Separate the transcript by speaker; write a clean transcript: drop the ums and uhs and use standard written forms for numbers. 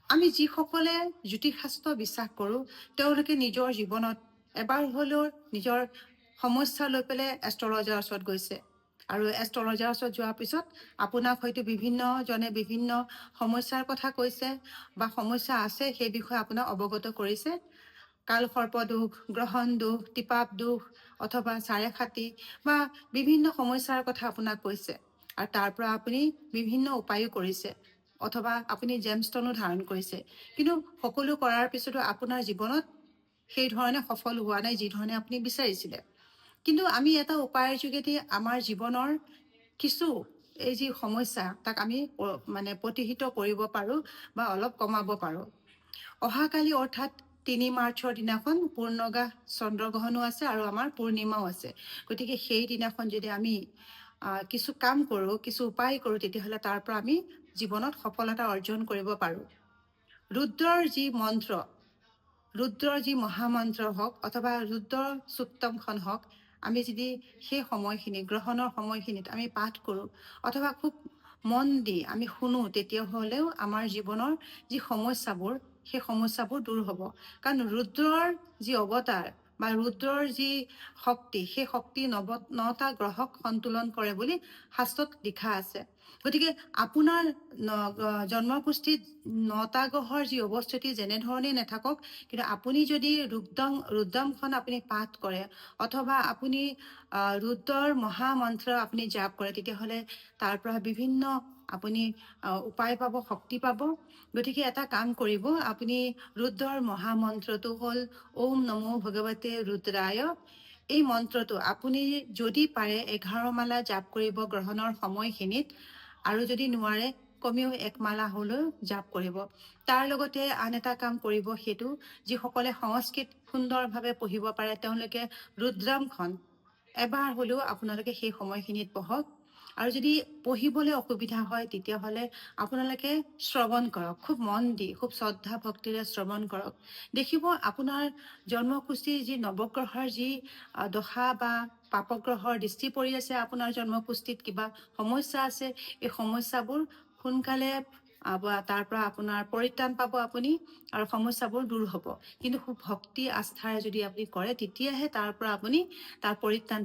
Speaker 1: আমি যিসকলে জ্যোতিষশাস্ত্ৰ বিশ্বাস কৰোঁ তেওঁলোকে নিজৰ জীৱনত এবাৰ হ'লেও নিজৰ সমস্যা লৈ পেলাই এষ্ট্ৰলজাৰৰ ওচৰত গৈছে আৰু এষ্ট্ৰলজাৰৰ ওচৰত যোৱাৰ পিছত আপোনাক হয়তো বিভিন্নজনে বিভিন্ন সমস্যাৰ কথা কৈছে বা সমস্যা আছে সেই বিষয়ে আপোনাক অৱগত কৰিছে কাল সৰ্প দোষ গ্ৰহণ দোষ টিপাপ দোষ অথবা চাৰে খাতি বা বিভিন্ন সমস্যাৰ কথা আপোনাক কৈছে আৰু তাৰ পৰা আপুনি বিভিন্ন উপায়ো কৰিছে অথবা আপুনি জেমষ্টনো ধাৰণ কৰিছে কিন্তু সকলো কৰাৰ পিছতো আপোনাৰ জীৱনত সেই ধৰণে সফল হোৱা নাই যি ধৰণে আপুনি বিচাৰিছিলে কিন্তু আমি এটা উপায়ৰ যোগেদি আমাৰ জীৱনৰ কিছু এই যি সমস্যা তাক আমি মানে প্ৰতিহিত কৰিব পাৰোঁ বা অলপ কমাব পাৰোঁ অহাকালি অৰ্থাৎ ৩ মাৰ্চৰ দিনাখন পূৰ্ণগা চন্দ্ৰগ্ৰহণো আছে আৰু আমাৰ পূৰ্ণিমাও আছে গতিকে সেই দিনাখন যদি আমি কিছু কাম কৰোঁ কিছু উপায় কৰোঁ তেতিয়াহ'লে তাৰ পৰা আমি জীৱনত সফলতা অৰ্জন কৰিব পাৰোঁ ৰুদ্ৰৰ যি মন্ত্ৰ ৰুদ্ৰৰ যি মহামন্ত্ৰ হওক অথবা ৰুদ্ৰৰ চুক্তমখন হওক আমি যদি সেই সময়খিনি গ্ৰহণৰ সময়খিনিত আমি পাঠ কৰোঁ অথবা খুব মন দি আমি শুনো তেতিয়াহ'লেও আমাৰ জীৱনৰ যি সমস্যাবোৰ সেই সমস্যাবোৰ দূৰ হ'ব কাৰণ ৰুদ্ৰৰ যি অৱতাৰ বা ৰুদ্ৰৰ যি শক্তি সেই শক্তি নটা গ্ৰহক সন্তুলন কৰে বুলি শাস্ত্ৰত লিখা আছে গতিকে আপোনাৰ জন্মকুষ্ঠিত নটা গ্ৰহৰ যি অৱস্থিতি যেনেধৰণেই নাথাকক কিন্তু আপুনি যদি ৰুদ্ৰমখন আপুনি পাঠ কৰে অথবা আপুনি ৰুদ্ৰৰ মহামন্ত্ৰ আপুনি জাপ কৰে তেতিয়াহ'লে তাৰ পৰা বিভিন্ন আপুনি উপায় পাব শক্তি পাব গতিকে এটা কাম কৰিব আপুনি ৰুদ্ৰৰ মহামন্ত্ৰটো হ'ল ওম নমো ভগৱতে ৰুদ্ৰায় এই মন্ত্ৰটো আপুনি যদি পাৰে 11 মালা জাপ কৰিব গ্ৰহণৰ সময়খিনিত আৰু যদি নোৱাৰে কমেও 1 মালা হ'লেও জাপ কৰিব তাৰ লগতে আন এটা কাম কৰিব সেইটো যিসকলে সংস্কৃত সুন্দৰভাৱে পঢ়িব পাৰে তেওঁলোকে ৰুদ্ৰামখন এবাৰ হ'লেও আপোনালোকে সেই সময়খিনিত পঢ়ক আৰু যদি পঢ়িবলৈ অসুবিধা হয় তেতিয়াহ'লে আপোনালোকে শ্ৰৱণ কৰক খুব মন দি খুব শ্ৰদ্ধা ভক্তিৰে শ্ৰৱণ কৰক দেখিব আপোনাৰ জন্মকুষ্ঠিৰ যি নৱগ্ৰহৰ যি দশা বা পাপগ্ৰহৰ দৃষ্টি পৰি আছে আপোনাৰ জন্মকুষ্ঠিত কিবা সমস্যা আছে এই সমস্যাবোৰ সোনকালে তাৰ পৰা আপোনাৰ পৰিত্ৰাণ পাব আপুনি আৰু সমস্যাবোৰ দূৰ হ'ব কিন্তু খুব ভক্তি আস্থাৰে যদি আপুনি কৰে তেতিয়াহে তাৰ পৰা আপুনি তাৰ পৰিত্ৰাণ